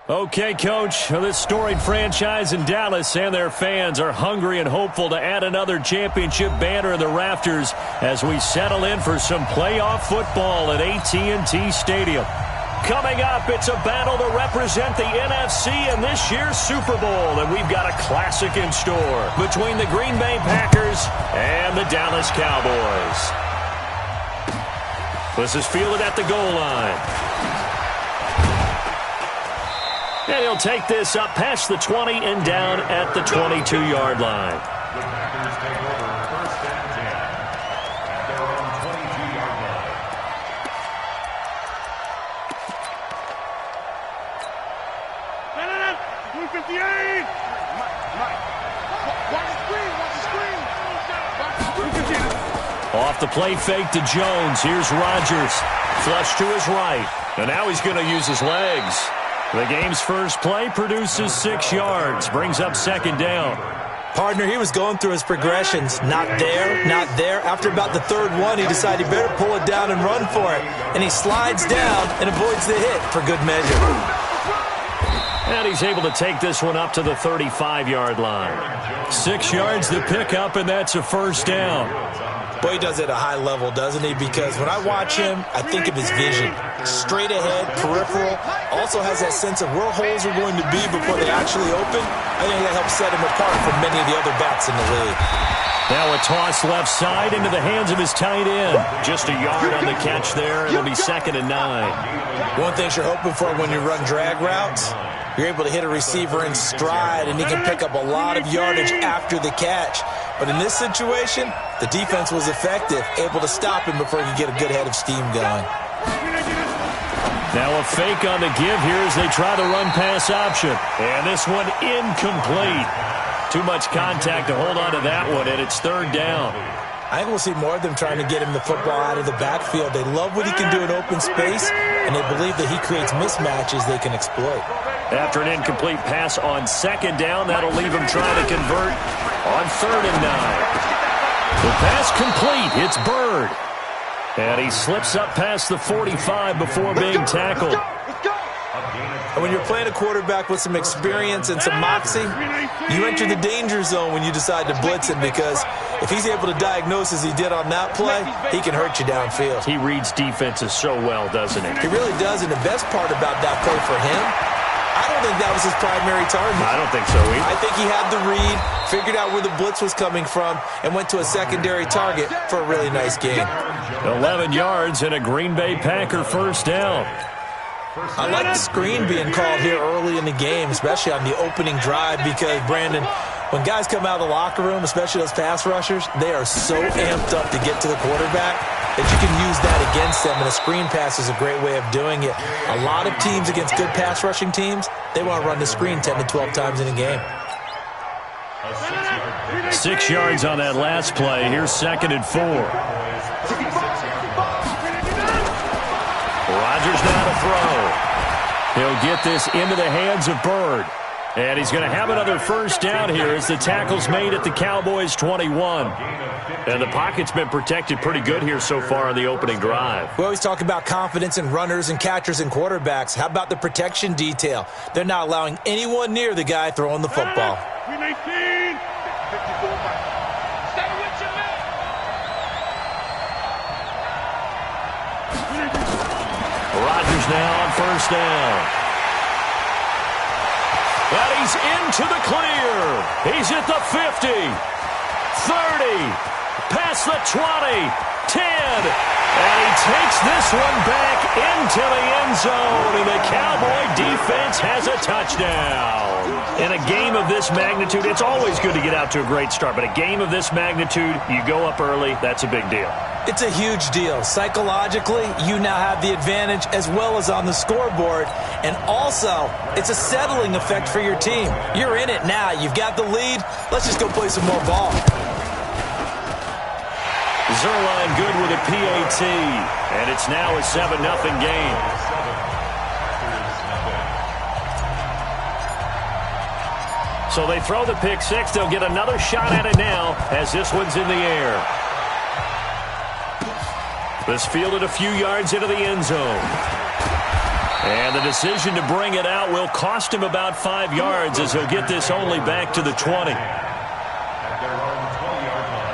Okay, Coach, this storied franchise in Dallas and their fans are hungry and hopeful to add another championship banner in the rafters as we settle in for some playoff football at AT&T Stadium. Coming up, it's a battle to represent the NFC in this year's Super Bowl, and we've got a classic in store between the Green Bay Packers and the Dallas Cowboys. This is fielded at the goal line. And he'll take this up past the 20 and down at the 22-yard line. The Packers take over first and 10 at their own 22-yard line. Blue 58! Mike. Watch the screen. Off the play fake to Jones. Here's Rodgers. Flush to his right. And now he's going to use his legs. The game's first play produces 6 yards. Brings up second down. Partner, he was going through his progressions. Not there, not there. After about the third one, he decided he better pull it down and run for it. And he slides down and avoids the hit for good measure. And he's able to take this one up to the 35-yard line. 6 yards to pick up, and that's a first down. Boy, he does it at a high level, doesn't he? Because when I watch him, I think of his vision. Straight ahead, peripheral. Also has that sense of where holes are going to be before they actually open. I think that helps set him apart from many of the other backs in the league. Now a toss left side into the hands of his tight end. Just a yard on the catch there. It'll be 2nd and 9. One thing you're hoping for when you run drag routes, you're able to hit a receiver in stride, and he can pick up a lot of yardage after the catch. But in this situation, the defense was effective, able to stop him before he could get a good head of steam going. Now a fake on the give here as they try the run-pass option. And this one incomplete. Too much contact to hold on to that one, and it's 3rd down. I think we'll see more of them trying to get him the football out of the backfield. They love what he can do in open space, and they believe that he creates mismatches they can exploit. After an incomplete pass on 2nd down, that'll leave him trying to convert on 3rd and 9. The pass complete. It's Bird. And he slips up past the 45 before being tackled. And when you're playing a quarterback with some experience and some moxie, you enter the danger zone when you decide to blitz him, because if he's able to diagnose as he did on that play, he can hurt you downfield. He reads defenses so well, doesn't he? He really does, and the best part about that play for him, I don't think that was his primary target. I don't think so either. I think he had the read, figured out where the blitz was coming from, and went to a secondary target for a really nice game. 11 yards and a Green Bay Packer first down. I like the screen being called here early in the game, especially on the opening drive, because, Brandon, when guys come out of the locker room, especially those pass rushers, they are so amped up to get to the quarterback that you can use that against them, and a screen pass is a great way of doing it. A lot of teams against good pass rushing teams, they want to run the screen 10 to 12 times in a game. 6 yards on that last play. Here's 2nd and 4. Rodgers now to throw. He'll get this into the hands of Bird. And he's going to have another first down here as the tackle's made at the Cowboys' 21. And the pocket's been protected pretty good here so far on the opening drive. We always talk about confidence in runners and catchers and quarterbacks. How about the protection detail? They're not allowing anyone near the guy throwing the football. Rodgers now on first down. And he's into the clear. He's at the 50, 30, past the 20, 10. And he takes this one back into the end zone, and the Cowboy defense has a touchdown. In a game of this magnitude, it's always good to get out to a great start, but a game of this magnitude, you go up early, that's a big deal. It's a huge deal. Psychologically, you now have the advantage as well as on the scoreboard. And also, it's a settling effect for your team. You're in it now. You've got the lead. Let's just go play some more ball. Zerline good with a PAT, and it's now a 7-0 game. So they throw the pick six. They'll get another shot at it now as this one's in the air. This fielded a few yards into the end zone. And the decision to bring it out will cost him about 5 yards as he'll get this only back to the 20. At their own 20-yard line.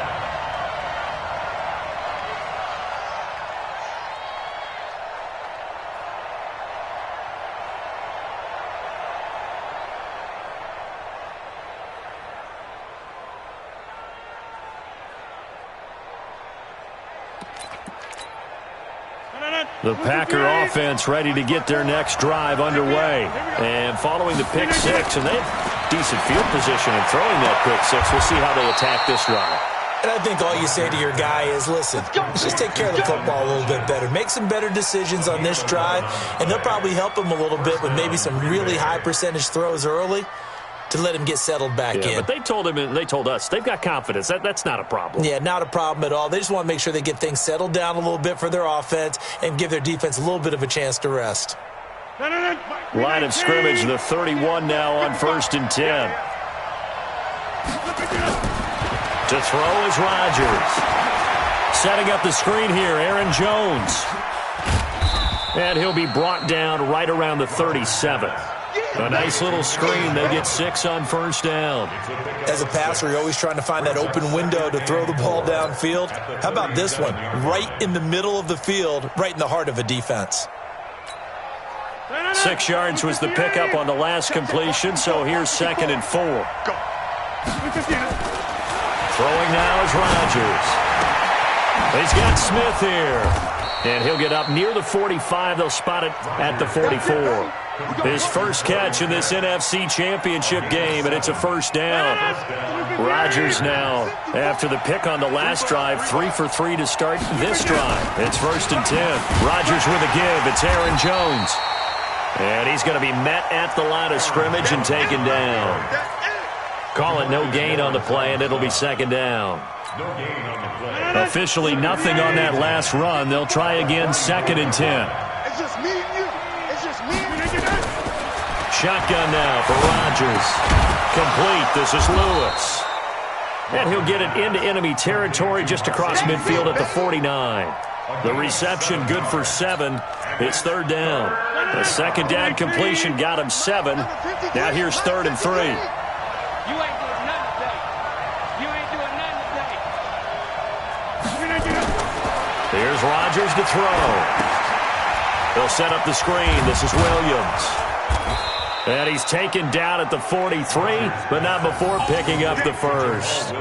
The Packer offense ready to get their next drive underway. And following the pick six, and they have decent field position in throwing that pick six. We'll see how they attack this drive. And I think all you say to your guy is, listen, let's just take care of the football a little bit better. Make some better decisions on this drive, and they'll probably help him a little bit with maybe some really high percentage throws early to let him get settled back in. But they told him and they told us they've got confidence. That's not a problem. Yeah, not a problem at all. They just want to make sure they get things settled down a little bit for their offense and give their defense a little bit of a chance to rest. Line of scrimmage, the 31 now on 1st and 10. To throw is Rodgers. Setting up the screen here, Aaron Jones. And he'll be brought down right around the 37. A nice little screen. They get 6 on 1st down. As a passer, you're always trying to find that open window to throw the ball downfield. How about this one? Right in the middle of the field, right in the heart of a defense. 6 yards was the pickup on the last completion, so here's 2nd and 4. Throwing now is Rodgers. He's got Smith here. And he'll get up near the 45. They'll spot it at the 44. His first catch in this NFC Championship game, and it's a 1st down. Rodgers now, after the pick on the last drive, 3 for 3 to start this drive. It's 1st and 10. Rodgers with a give. It's Aaron Jones. And he's going to be met at the line of scrimmage and taken down. Call it no gain on the play, and it'll be 2nd down. No gain on the play. Officially nothing on that last run. They'll try again, 2nd and 10. It's just me and you. It's just me and you. Shotgun now for Rodgers. Complete. This is Lewis. And he'll get it into enemy territory just across midfield at the 49. The reception good for 7. It's 3rd down. The 2nd down completion got him 7. Now here's 3rd and 3. You ain't doing nothing today. You ain't doing nothing today. Here's Rodgers to throw. They'll set up the screen. This is Williams. And he's taken down at the 43, but not before picking up the first.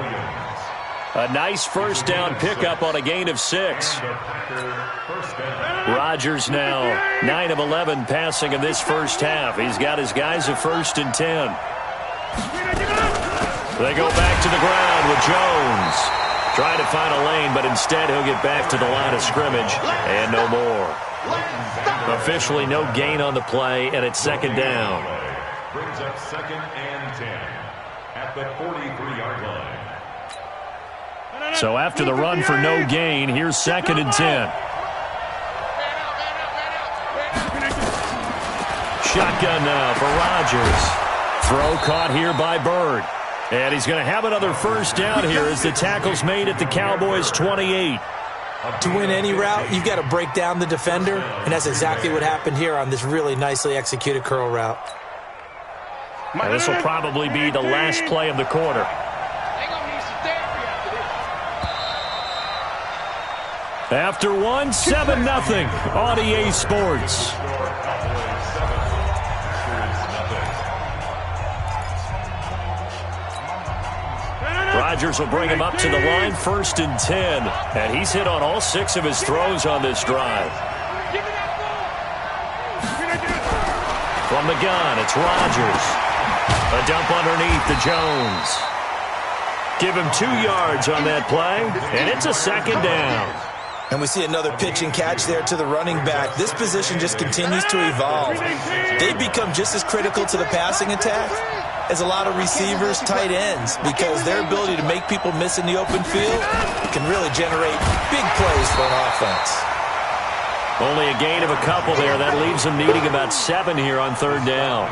A nice 1st down pickup on a gain of 6. Rodgers now 9 of 11 passing in this first half. He's got his guys a 1st and 10. They go back to the ground with Jones. Trying to find a lane, but instead he'll get back to the line of scrimmage and no more. Officially no gain on the play, and it's 2nd down. Brings up 2nd and 10 at the 43-yard line. So after the run for no gain, here's 2nd and 10. Shotgun now for Rodgers. Throw caught here by Bird. And he's going to have another 1st down here as the tackle's made at the Cowboys' 28. To win any route, you've got to break down the defender, and that's exactly what happened here on this really nicely executed curl route. Now this will probably be the last play of the quarter. After one, 7-0 on EA Sports. Rodgers will bring him up to the line, 1st and 10. And he's hit on all 6 of his throws on this drive. From the gun, it's Rodgers. A dump underneath to Jones. Give him 2 yards on that play, and it's a 2nd down. And we see another pitch and catch there to the running back. This position just continues to evolve. They become just as critical to the passing attack as a lot of receivers, tight ends, because their ability to make people miss in the open field can really generate big plays for an offense. Only a gain of a couple there. That leaves them needing about 7 here on third down.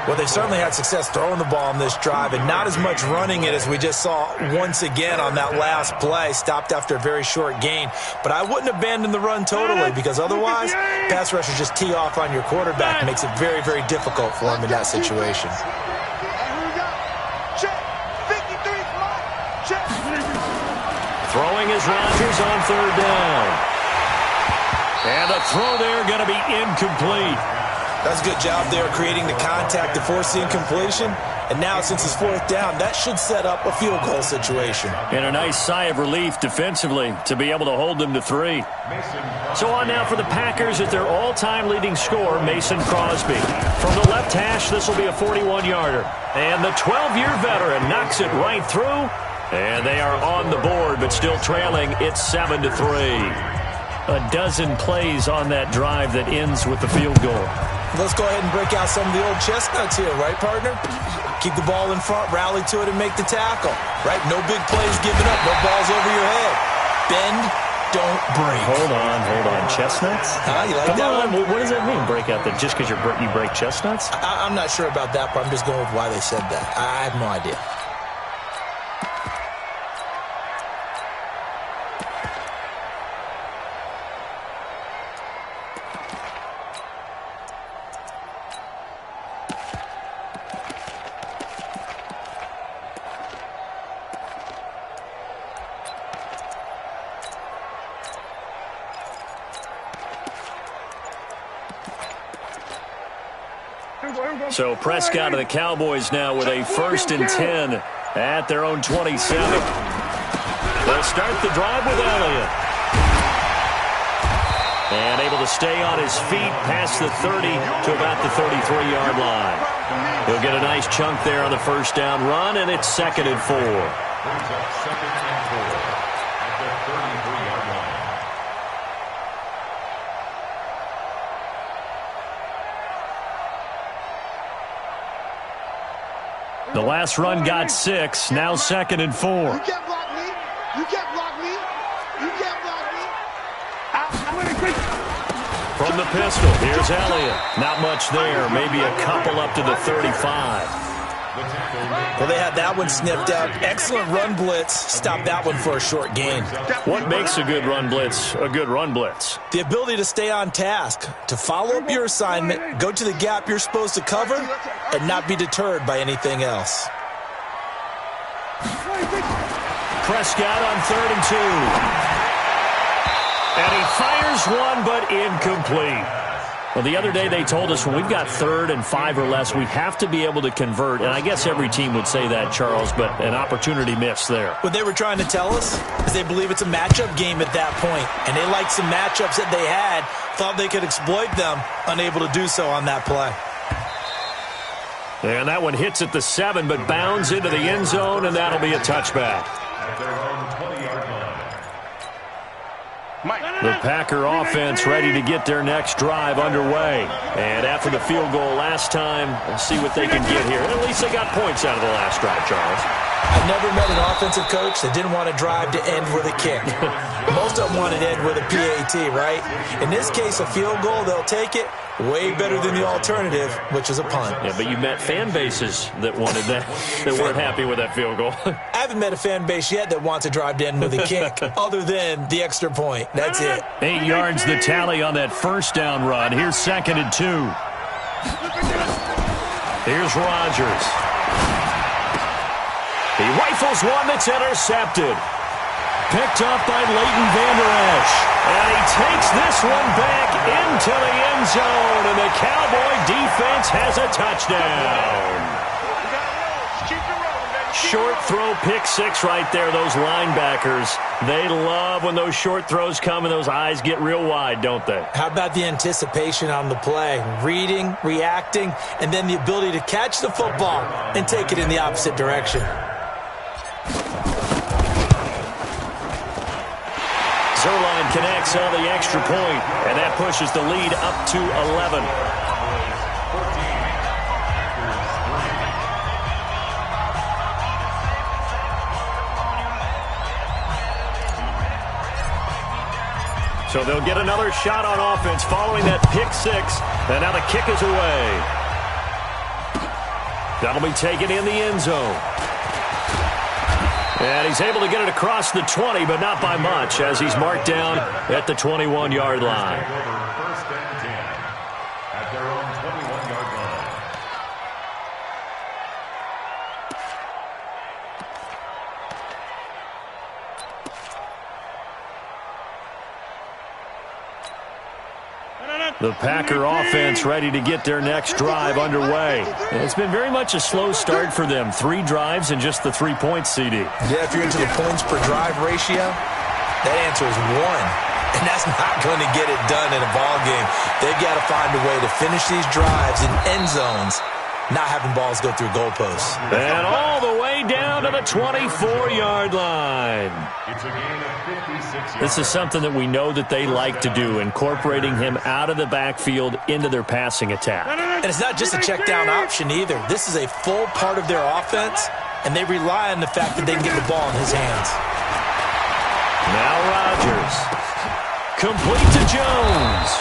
Well, they certainly had success throwing the ball on this drive and not as much running it as we just saw once again on that last play. Stopped after a very short gain. But I wouldn't abandon the run totally because otherwise, pass rushers just tee off on your quarterback. It makes it very, very difficult for him in that situation. Throwing is Rodgers on third down. And the throw there going to be incomplete. That's a good job there creating the contact to force the incompletion. And now since it's fourth down, that should set up a field goal situation. And a nice sigh of relief defensively to be able to hold them to 3. So on now for the Packers at their all-time leading scorer, Mason Crosby. From the left hash, this will be a 41-yarder. And the 12-year veteran knocks it right through. And they are on the board, but still trailing. It's 7-3. A dozen plays on that drive that ends with the field goal. Let's go ahead and break out some of the old chestnuts here, right, partner? Keep the ball in front, rally to it, and make the tackle, right? No big plays given up, no balls over your head. Bend, don't break. Hold on. Chestnuts? You like Come that on. one? What does that mean, break out? That just because you break chestnuts? I'm not sure about that, but I'm just going with why they said that. I have no idea. So Prescott of the Cowboys now with a 1st and 10 at their own 27. They'll start the drive with Elliott. And able to stay on his feet past the 30 to about the 33-yard line. He'll get a nice chunk there on the first down run, and it's 2nd and 4. Brings up 2nd and 4 at the 33-yard line. The last run got 6. Now 2nd and 4. You can't block me. You can't block me. You can't block me. From the pistol, here's Elliott. Not much there. Maybe a couple up to the 35. Well, they had that one sniffed out. Excellent run blitz. Stopped that one for a short gain. What makes a good run blitz a good run blitz? The ability to stay on task, to follow up your assignment, go to the gap you're supposed to cover, and not be deterred by anything else. Prescott on 3rd and 2. And he fires one, but incomplete. Well, the other day they told us when we've got 3rd and 5 or less, we have to be able to convert. And I guess every team would say that, Charles, but an opportunity missed there. What they were trying to tell us is they believe it's a matchup game at that point. And they liked some matchups that they had, thought they could exploit them, unable to do so on that play. And that one hits at the 7, but bounds into the end zone, and that'll be a touchback. At their own 20-yard line. The Packer offense ready to get their next drive underway. And after the field goal last time, we'll see what they can get here. At least they got points out of the last drive, Charles. I've never met an offensive coach that didn't want to drive to end with a kick. Most of them wanted to end with a PAT, right? In this case, a field goal, they'll take it. Way better than the alternative, which is a punt. Yeah, but you met fan bases that wanted that, that weren't happy with that field goal. I haven't met a fan base yet that wants to drive to end with a kick, other than the extra point. That's it. 8 yards the tally on that first down run. Here's 2nd and 2. Here's Rodgers. He rifles one that's intercepted. Picked up by Leighton Vander Esch. And he takes this one back into the end zone. And the Cowboy defense has a touchdown. Short throw, pick 6 right there. Those linebackers, they love when those short throws come and those eyes get real wide, don't they? How about the anticipation on the play? Reading, reacting, and then the ability to catch the football and take it in the opposite direction. Zerline connects on the extra point, and that pushes the lead up to 11. So they'll get another shot on offense following that pick six. And now the kick is away. That'll be taken in the end zone. And he's able to get it across the 20, but not by much, as he's marked down at the 21-yard line. First and 10 at their own 21-yard line. The Packer offense ready to get their next drive underway. And it's been very much a slow start for them. 3 drives and just the 3 points, CD. Yeah, if you're into the points per drive ratio, that answer is 1. And that's not going to get it done in a ball game. They've got to find a way to finish these drives in end zones, not having balls go through goalposts. And all the way down to the 24-yard line. It's a gain of 56 yards. This is something that we know that they like to do, incorporating him out of the backfield into their passing attack. And it's not just a check down option either. This is a full part of their offense, and they rely on the fact that they can get the ball in his hands. Now Rodgers. Complete to Jones.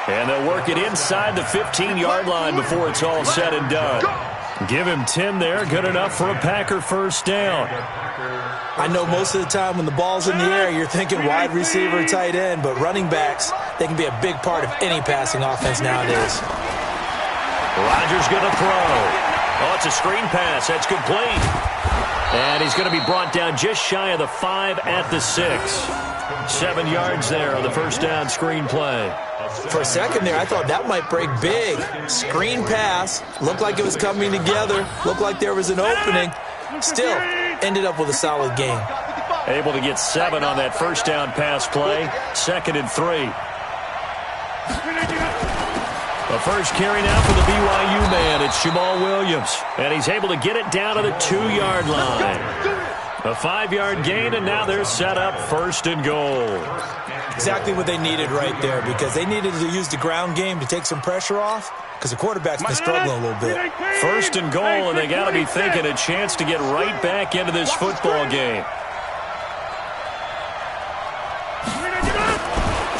And they'll work it inside the 15-yard line before it's all said and done. Give him 10 there. Good enough for a Packer first down. I know most of the time when the ball's in the air, you're thinking wide receiver, tight end, but running backs, they can be a big part of any passing offense nowadays. Rodgers going to throw. Oh, it's a screen pass. That's complete. And he's going to be brought down just shy of the 5 at the 6. 7 yards there on the first down screen play. For a second there, I thought that might break big. Screen pass. Looked like it was coming together. Looked like there was an opening. Still, ended up with a solid game. Able to get 7 on that first down pass play. 2nd and 3. The first carry now for the BYU man. It's Jamal Williams. And he's able to get it down to the 2-yard line. A 5-yard gain, and now they're set up 1st and goal. Exactly what they needed right there, because they needed to use the ground game to take some pressure off, because the quarterback's been struggling a little bit. 1st and goal, and they got to be thinking a chance to get right back into this football game.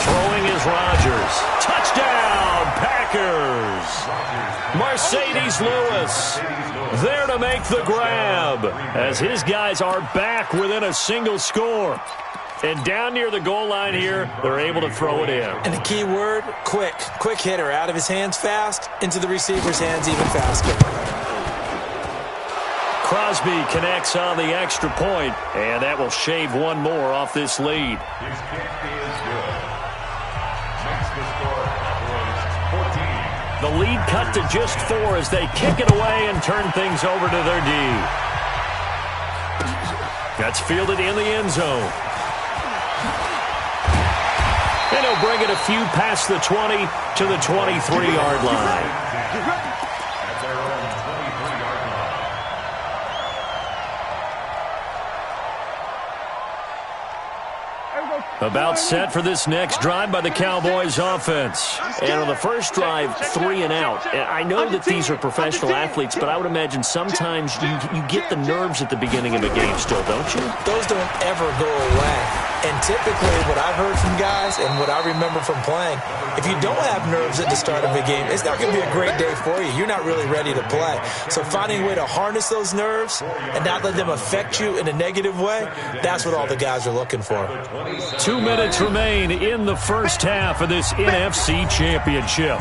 Throwing is Rodgers. Touchdown, Packers. Mercedes Lewis there to make the grab, as his guys are back within a single score. And down near the goal line here, they're able to throw it in. And the key word, quick. Quick hitter, out of his hands fast, into the receiver's hands even faster. Crosby connects on the extra point, and that will shave one more off this lead. His kick is good. Makes the score Cowboys 14. The lead cut to just 4 as they kick it away and turn things over to their D. That's fielded in the end zone. And he'll bring it a few past the 20 to the 23-yard line. At their own 23-yard line. About set for this next drive by the Cowboys offense. And on the first drive, 3 and out. I know that these are professional athletes, but I would imagine sometimes you get the nerves at the beginning of a game still, don't you? Those don't ever go away. And typically what I've heard from guys and what I remember from playing, if you don't have nerves at the start of a game, it's not going to be a great day for you. You're not really ready to play. So finding a way to harness those nerves and not let them affect you in a negative way, that's what all the guys are looking for. 2 minutes remain in the first half of this NFC Championship.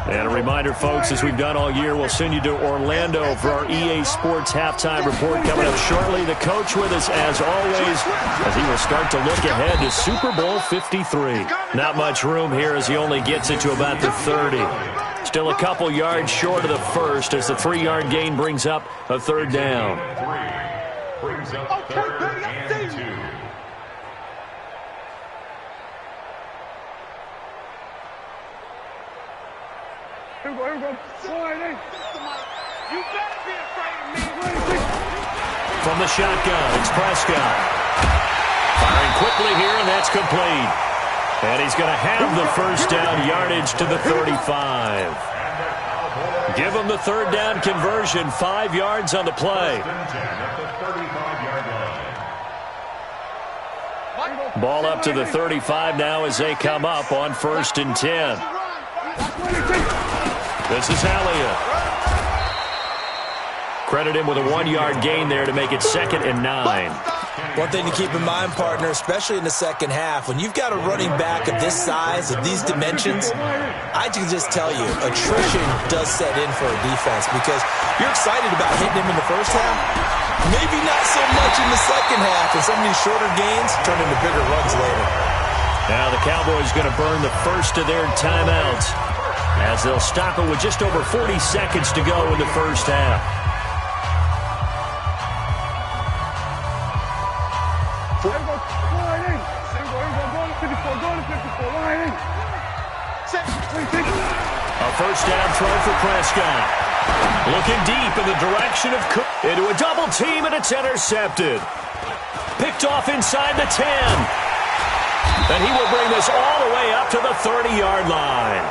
And a reminder, folks, as we've done all year, we'll send you to Orlando for our EA Sports halftime report coming up shortly. The coach with us, as always, as he will start to look ahead to Super Bowl 53. Not much room here as he only gets it to about the 30. Still a couple yards short of the first as the 3-yard gain brings up a 3rd down. 3 brings up 3rd and 2. Here we go. You better be afraid of me. From the shotgun, it's Prescott. Firing quickly here, and that's complete. And he's going to have the first down yardage to the 35. give them the third down conversion, 5 yards on the play. Ball up to the 35 now as they come up on 1st and 10. This is Elliott. Credit him with a 1-yard gain there to make it 2nd and 9. One thing to keep in mind, partner, especially in the second half, when you've got a running back of this size, of these dimensions, I can just tell you, attrition does set in for a defense because you're excited about hitting him in the first half. Maybe not so much in the second half, and some of these shorter gains turn into bigger runs later. Now the Cowboys going to burn the first of their timeouts as they'll stop it with just over 40 seconds to go in the first half. A first down throw for Prescott. Looking deep in the direction of Cook. Into a double team, and it's intercepted. Picked off inside the 10. And he will bring this all the way up to the 30-yard line.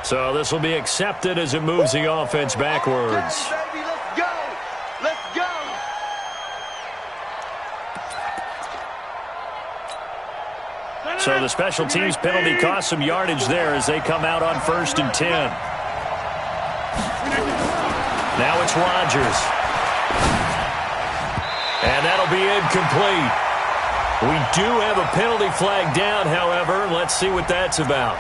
So this will be accepted as it moves the offense backwards. So the special teams penalty cost some yardage there as they come out on 1st and 10. Now it's Rodgers. And that'll be incomplete. We do have a penalty flag down, however. Let's see what that's about.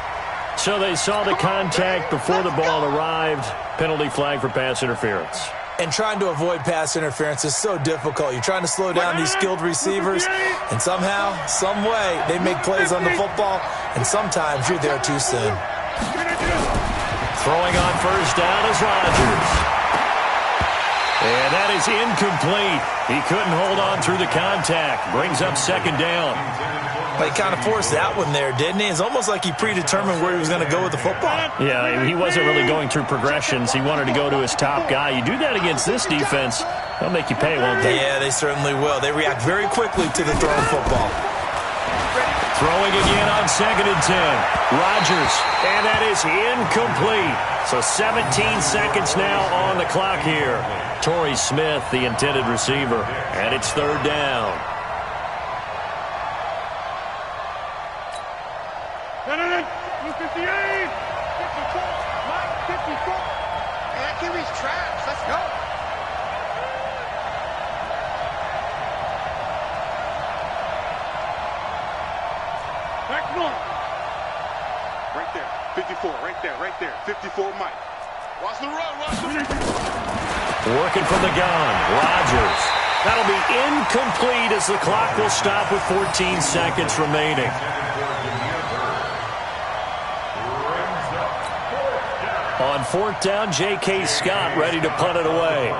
So they saw the contact before the ball arrived. Penalty flag for pass interference. And trying to avoid pass interference is so difficult. You're trying to slow down these skilled receivers, and somehow, some way, they make plays on the football, and sometimes you're there too soon. Throwing on first down is Rodgers. And that is incomplete. He couldn't hold on through the contact. Brings up 2nd down. But he kind of forced that one there, didn't he? It's almost like he predetermined where he was going to go with the football. Yeah, he wasn't really going through progressions. He wanted to go to his top guy. You do that against this defense, they'll make you pay, won't they? Yeah, they certainly will. They react very quickly to the thrown football. Throwing again on 2nd and 10. Rodgers, and that is incomplete. So 17 seconds now on the clock here. Torrey Smith, the intended receiver, and it's 3rd down. Right there. 54, Mike. Watch the run, Working from the gun, Rodgers. That'll be incomplete as the clock will stop with 14 seconds remaining. On 4th down, J.K. Scott ready to punt it away.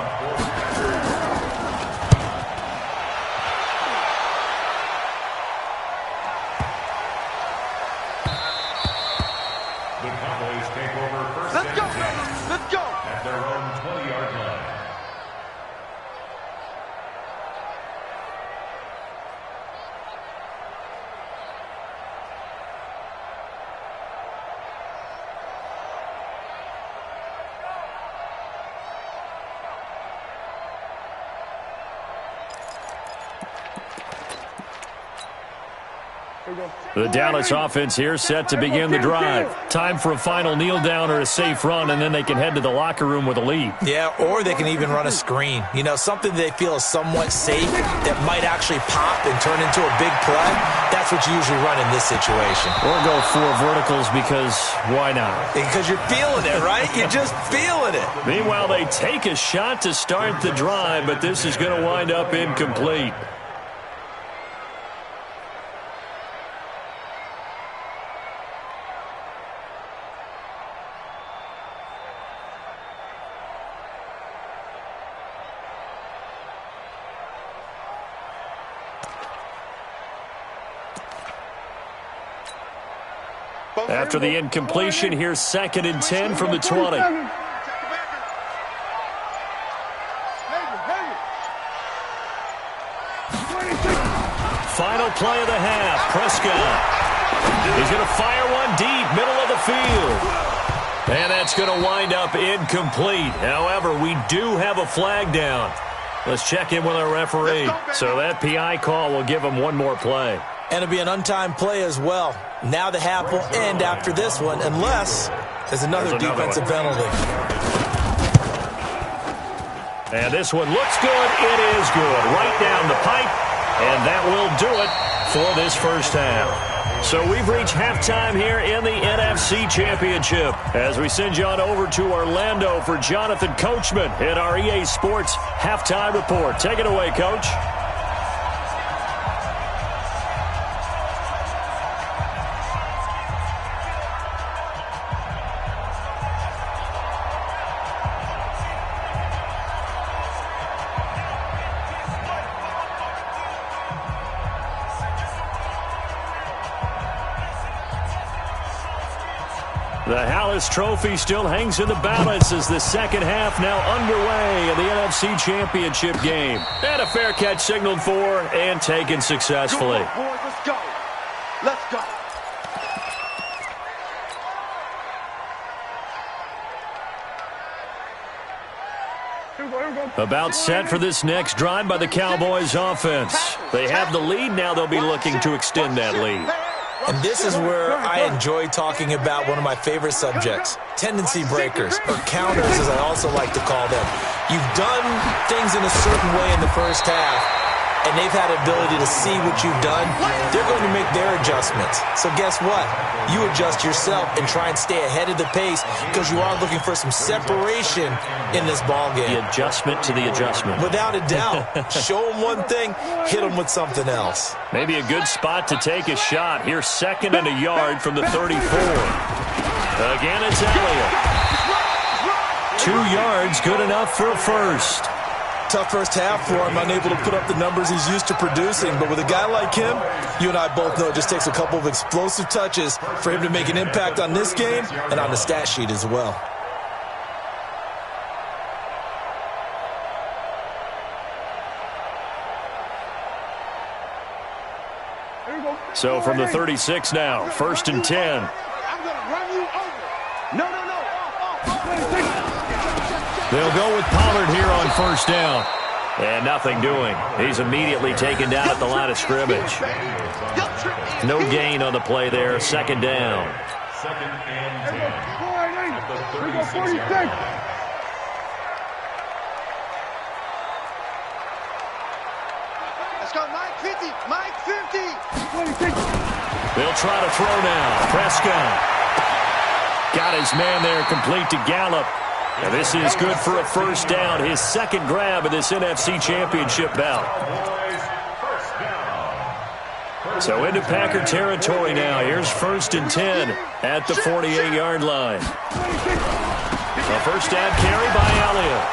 The Dallas offense here set to begin the drive. Time for a final kneel down or a safe run, and then they can head to the locker room with a lead. Yeah, or they can even run a screen. You know, something they feel is somewhat safe that might actually pop and turn into a big play. That's what you usually run in this situation. Or go 4 verticals because why not? Because you're feeling it, right? You're just feeling it. Meanwhile, they take a shot to start the drive, but this is going to wind up incomplete. After the incompletion, here's 2nd and 10 from the 20. play of the half. Prescott. He's going to fire one deep, middle of the field. And that's going to wind up incomplete. However, we do have a flag down. Let's check in with our referee. So that PI call will give him one more play. And it'll be an untimed play as well. Now the half will end after this one, unless there's another defensive penalty. And this one looks good. It is good. Right down the pipe. And that will do it for this first half. So we've reached halftime here in the NFC Championship as we send you on over to Orlando for Jonathan Coachman in our EA Sports Halftime Report. Take it away, Coach. The Hallis Trophy still hangs in the balance as the second half now underway in the NFC Championship game. And a fair catch signaled for and taken successfully. Go, boys, let's go. Let's go. About set for this next drive by the Cowboys offense. They have the lead. Now they'll be looking to extend that lead. And this is where I enjoy talking about one of my favorite subjects, tendency breakers, or counters as I also like to call them. You've done things in a certain way in the first half, and they've had the ability to see what you've done. They're going to make their adjustments. So guess what? You adjust yourself and try and stay ahead of the pace because you are looking for some separation in this ballgame. The adjustment to the adjustment. Without a doubt. Show them one thing, hit them with something else. Maybe a good spot to take a shot. Here's second and a yard from the 34. Again, it's Elliott. 2 yards, good enough for a first. Tough first half for him, unable to put up the numbers he's used to producing. But with a guy like him, you and I both know it just takes a couple of explosive touches for him to make an impact on this game and on the stat sheet as well. So from the 36 now, 1st and 10. I'm going to run you over. No. They'll go with Pollard here on first down. And nothing doing. He's immediately taken down at the line of scrimmage. No gain on the play there. Second down. 2nd and 10. At the 36-yard line. Let's go, Mike 50. Mike 50. They'll try to throw now. Prescott. Got his man there complete to Gallup. And this is good for a first down. His second grab of this NFC Championship bout. So into Packer territory now. Here's 1st and 10 at the 48-yard line. A first down carry by Elliott.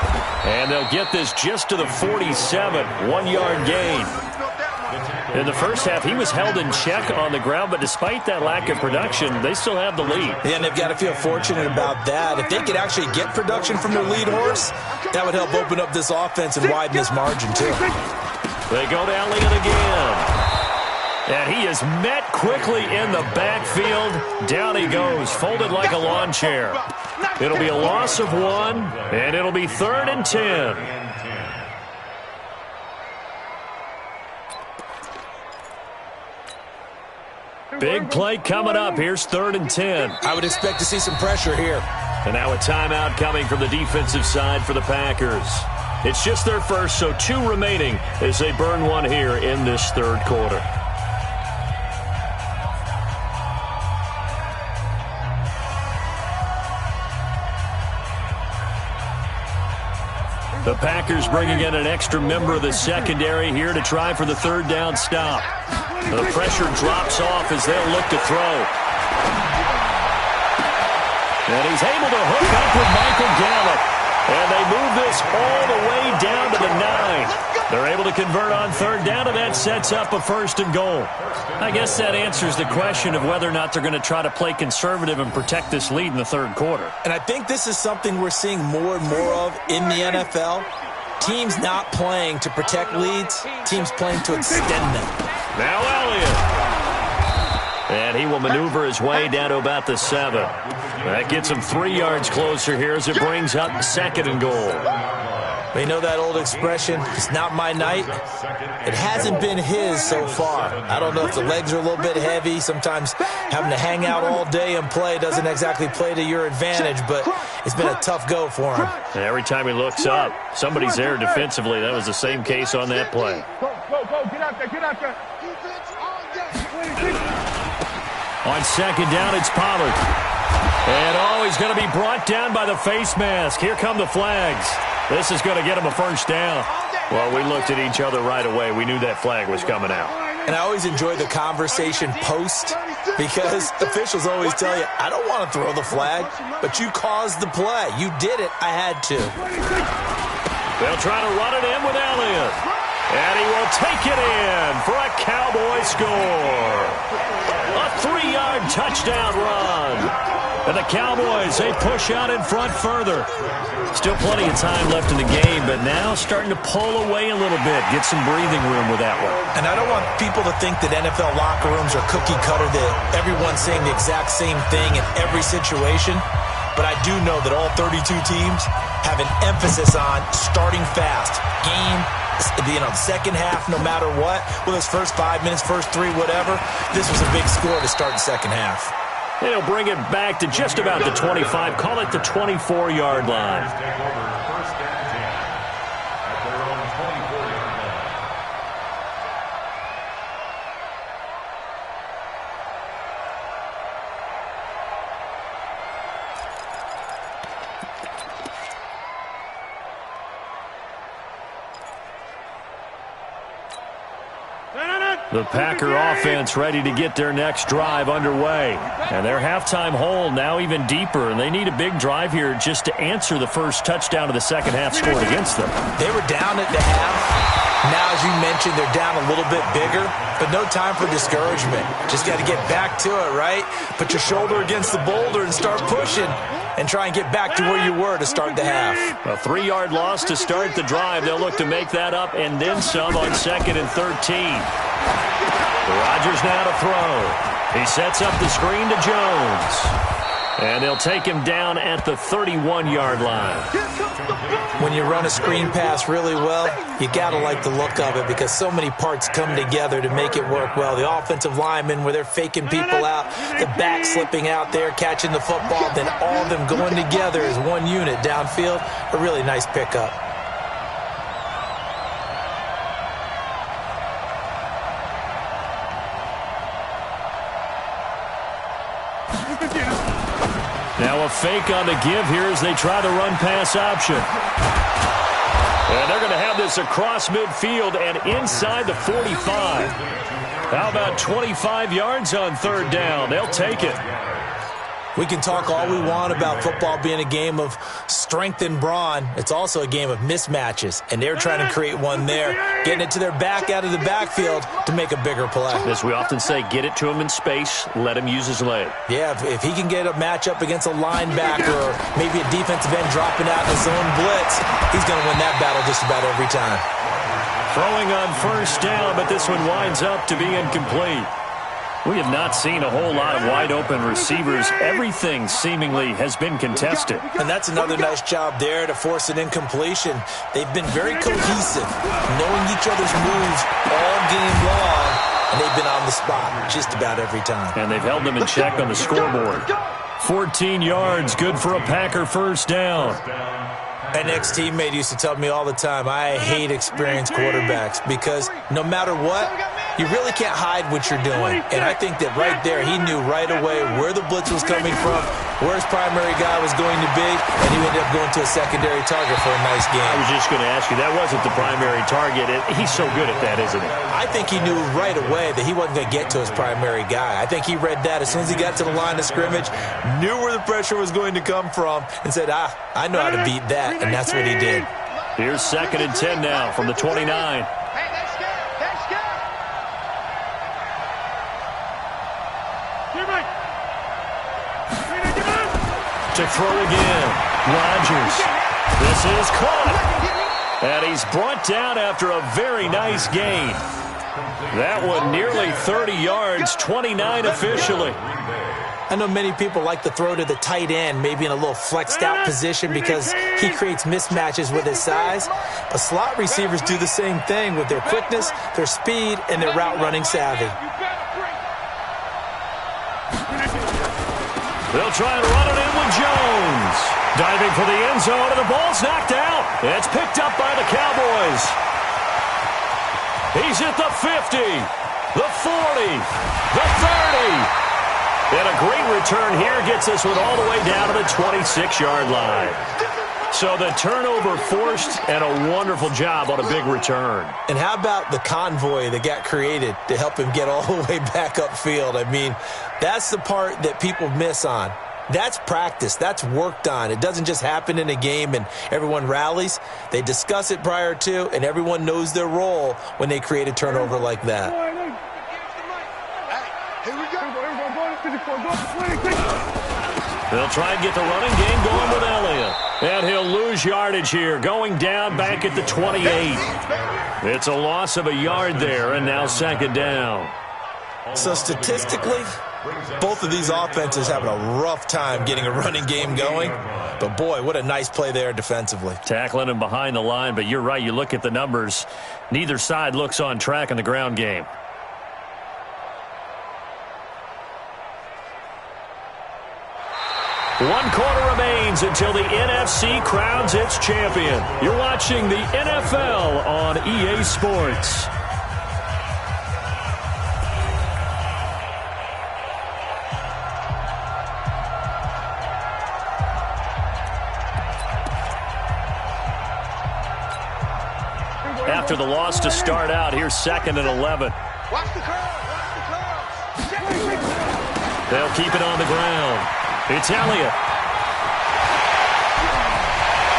And they'll get this just to the 47. 1-yard gain. In the first half, he was held in check on the ground, but despite that lack of production, they still have the lead. Yeah, and they've got to feel fortunate about that. If they could actually get production from their lead horse, that would help open up this offense and widen this margin, too. They go to Elliott again. And he is met quickly in the backfield. Down he goes, folded like a lawn chair. It'll be a loss of 1, and it'll be 3rd and 10. Big play coming up. Here's 3rd and 10. I would expect to see some pressure here. And now a timeout coming from the defensive side for the Packers. It's just their first, so 2 remaining as they burn 1 here in this 3rd quarter. The Packers bringing in an extra member of the secondary here to try for the 3rd down stop. The pressure drops off as they'll look to throw. And he's able to hook up with Michael Gallup. And they move this all the way down to the 9. They're able to convert on 3rd down, and that sets up a 1st and goal. I guess that answers the question of whether or not they're going to try to play conservative and protect this lead in the 3rd quarter. And I think this is something we're seeing more and more of in the NFL. Teams not playing to protect leads, teams playing to extend them. Now Elliott. And he will maneuver his way down to about the 7. That gets him 3 yards closer here as it brings up 2nd and goal. You know that old expression, it's not my night? It hasn't been his so far. I don't know if the legs are a little bit heavy. Sometimes having to hang out all day and play doesn't exactly play to your advantage, but it's been a tough go for him. And every time he looks up, somebody's there defensively. That was the same case on that play. Go, get out there, get out there. On 2nd down, it's Pollard. And, he's going to be brought down by the face mask. Here come the flags. This is going to get him a 1st down. Well, we looked at each other right away. We knew that flag was coming out. And I always enjoy the conversation post because officials always tell you, I don't want to throw the flag, but you caused the play. You did it. I had to. They'll try to run it in with Elliott. And he will take it in for a Cowboy score. A 3-yard touchdown run. And the Cowboys, they push out in front further. Still plenty of time left in the game, but now starting to pull away a little bit. Get some breathing room with that one. And I don't want people to think that NFL locker rooms are cookie cutter, that everyone's saying the exact same thing in every situation. But I do know that all 32 teams have an emphasis on starting fast. Game, the second half, no matter what, whether it's first 5 minutes, first 3, whatever, this was a big score to start the second half. They'll bring it back to just about the 25. Call it the 24-yard line. Take over 1st and 10 at their own 24-yard line. The Packer offense ready to get their next drive underway. And their halftime hole now even deeper, and they need a big drive here just to answer the first touchdown of the second half scored against them. They were down at the half. Now, as you mentioned, they're down a little bit bigger, but no time for discouragement. Just got to get back to it, right? Put your shoulder against the boulder and start pushing and try and get back to where you were to start the half. A 3-yard loss to start the drive. They'll look to make that up and then some on 2nd and 13. Rodgers now to throw. He sets up the screen to Jones. And they'll take him down at the 31-yard line. When you run a screen pass really well, you got to like the look of it because so many parts come together to make it work well. The offensive linemen, where they're faking people out, the back slipping out there, catching the football, then all of them going together as one unit downfield. A really nice pickup. Now a fake on the give here as they try the run-pass option. And they're going to have this across midfield and inside the 45. How about 25 yards on 3rd down? They'll take it. We can talk all we want about football being a game of strength and brawn. It's also a game of mismatches, and they're trying to create one there, getting it to their back out of the backfield to make a bigger play. As we often say, get it to him in space, let him use his leg. Yeah, if he can get a matchup against a linebacker or maybe a defensive end dropping out in his own blitz, he's going to win that battle just about every time. Throwing on 1st down, but this one winds up to be incomplete. We have not seen a whole lot of wide-open receivers. Everything seemingly has been contested. And that's another nice job there to force an incompletion. They've been very cohesive, knowing each other's moves all game long, and they've been on the spot just about every time. And they've held them in check on the scoreboard. 14 yards, good for a Packer 1st down. An ex-teammate used to tell me all the time, I hate experienced quarterbacks because no matter what, you really can't hide what you're doing. And I think that right there, he knew right away where the blitz was coming from, where his primary guy was going to be, and he ended up going to a secondary target for a nice game. I was just going to ask you, that wasn't the primary target. He's so good at that, isn't he? I think he knew right away that he wasn't going to get to his primary guy. I think he read that as soon as he got to the line of scrimmage, knew where the pressure was going to come from, and said, I know how to beat that. And that's what he did. Here's 2nd and 10 now from the 29. Hey, that's good. That's good. To throw again. Rodgers. This is caught. And he's brought down after a very nice gain. That one nearly 30 yards, 29 officially. I know many people like to throw to the tight end, maybe in a little flexed out position because he creates mismatches with his size. But slot receivers do the same thing with their quickness, their speed, and their route running savvy. They'll try and run it in with Jones. Diving for the end zone, and the ball's knocked out. It's picked up by the Cowboys. He's at the 50, the 40, the 30. And a great return here gets this one all the way down to the 26-yard line. So the turnover forced, and a wonderful job on a big return. And how about the convoy that got created to help him get all the way back upfield? I mean, that's the part that people miss on. That's practice. That's worked on. It doesn't just happen in a game and everyone rallies. They discuss it prior to, and everyone knows their role when they create a turnover like that. Here we go. They'll try and get the running game going with Elliott. And he'll lose yardage here, going down back at the 28. It's a loss of a yard there, and now second down. So statistically, both of these offenses having a rough time getting a running game going. But, boy, what a nice play there defensively. Tackling him behind the line, but you're right. You look at the numbers. Neither side looks on track in the ground game. One quarter remains until the NFC crowns its champion. You're watching the NFL on EA Sports. After the loss to start out, here's 2nd and 11. Watch the curve. Watch the curve. They'll keep it on the ground. It's Elliott.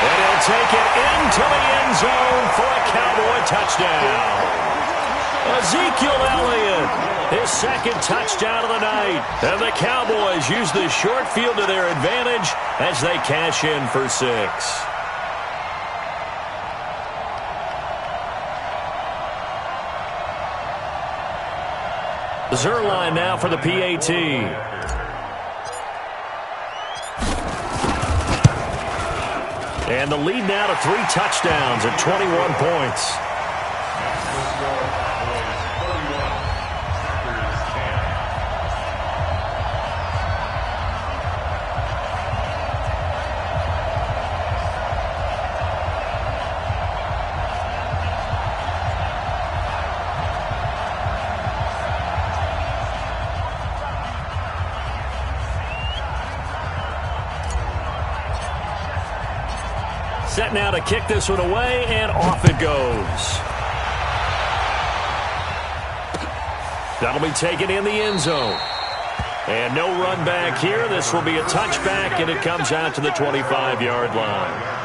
And he'll take it into the end zone for a Cowboy touchdown. Ezekiel Elliott, his 2nd touchdown of the night. And the Cowboys use the short field to their advantage as they cash in for 6. Zerline now for the PAT. And the lead now to 3 touchdowns at 21 points. Set now to kick this one away, and off it goes. That'll be taken in the end zone. And no run back here. This will be a touchback, and it comes out to the 25-yard line.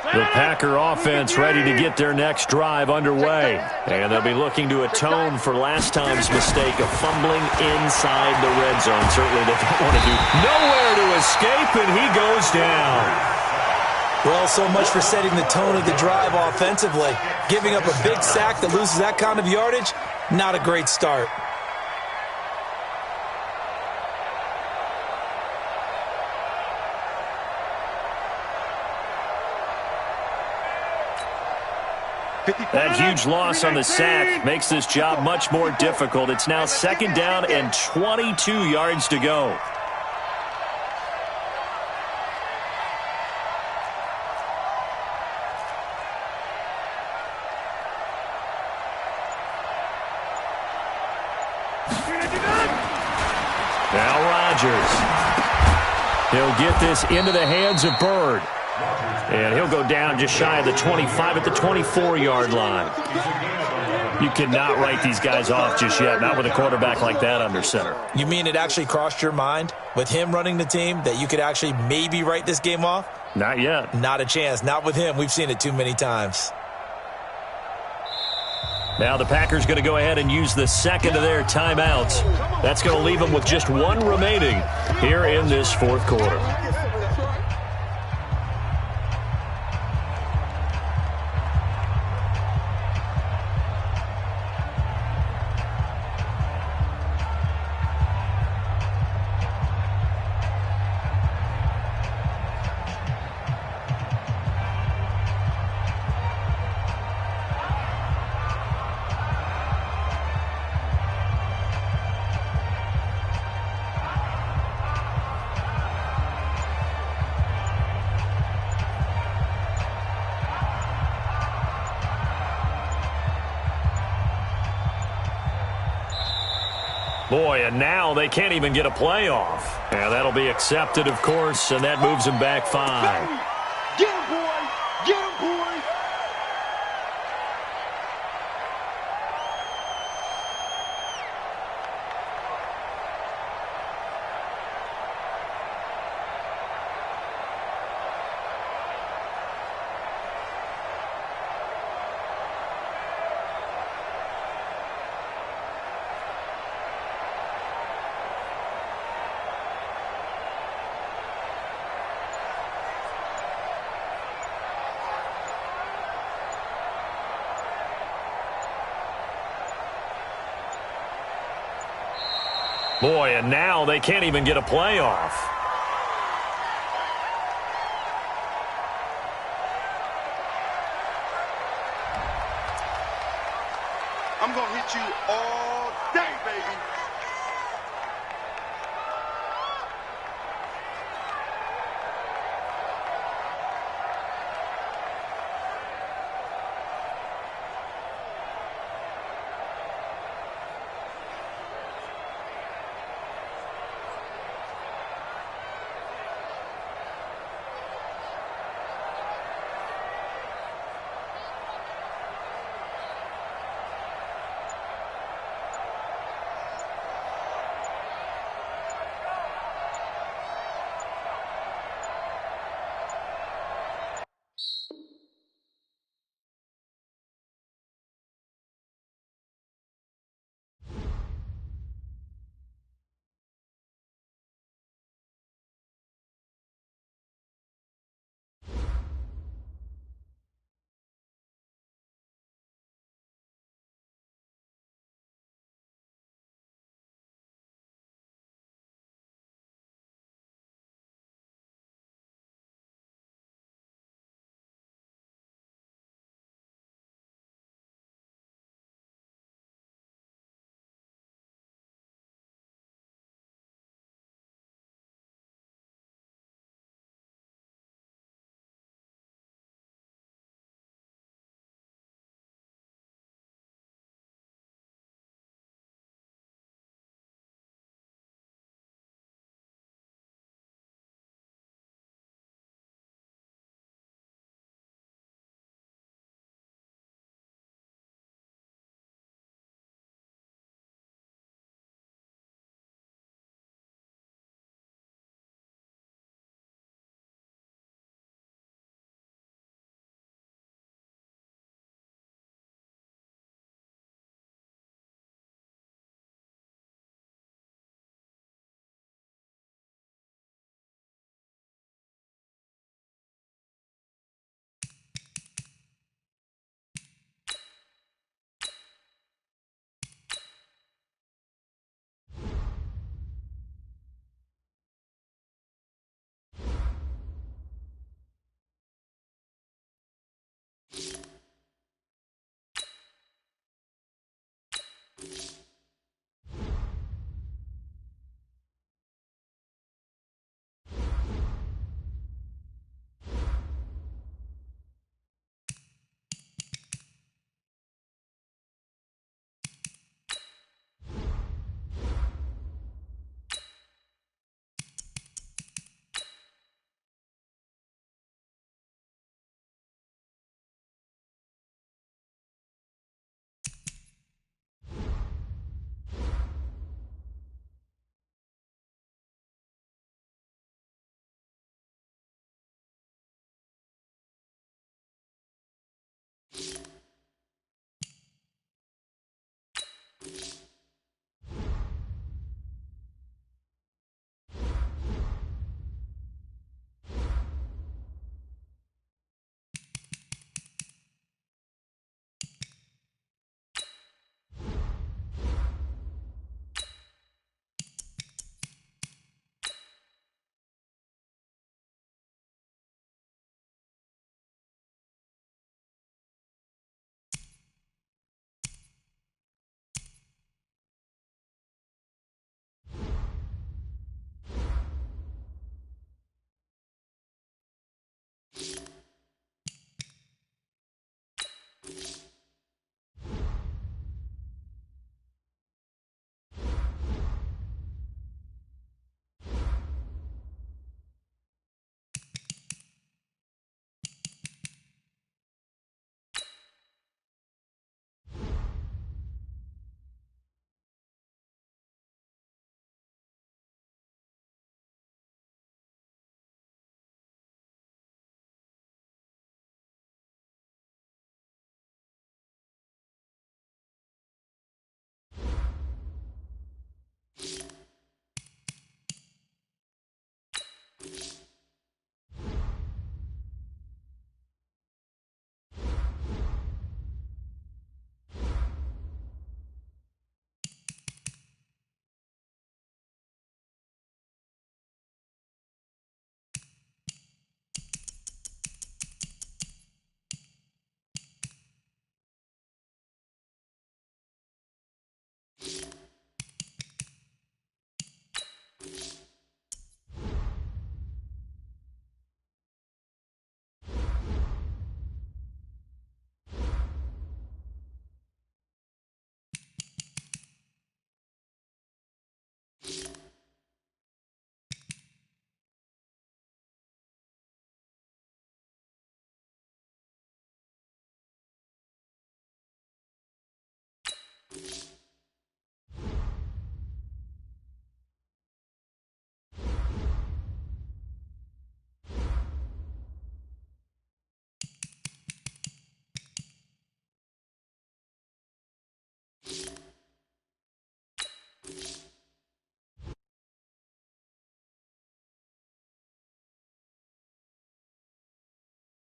The Packer offense ready to get their next drive underway. And they'll be looking to atone for last time's mistake of fumbling inside the red zone. Certainly they don't want to do nowhere to escape, and he goes down. Well, so much for setting the tone of the drive offensively. Giving up a big sack that loses that kind of yardage, not a great start. That huge loss on the sack makes this job much more difficult. It's now 2nd down and 22 yards to go. Now Rodgers. He'll get this into the hands of Bird. And he'll go down just shy of the 25 at the 24-yard line. You cannot write these guys off just yet, not with a quarterback like that under center. You mean it actually crossed your mind with him running the team that you could actually maybe write this game off? Not yet. Not a chance. Not with him. We've seen it too many times. Now the Packers going to go ahead and use the second of their timeouts. That's going to leave them with just one remaining here in this fourth quarter. Boy, and now they can't even get a playoff. And that'll be accepted, of course, and that moves them back 5. Get him, boy! Get him, boy! Boy, and now they can't even get a playoff. I'm going to hit you all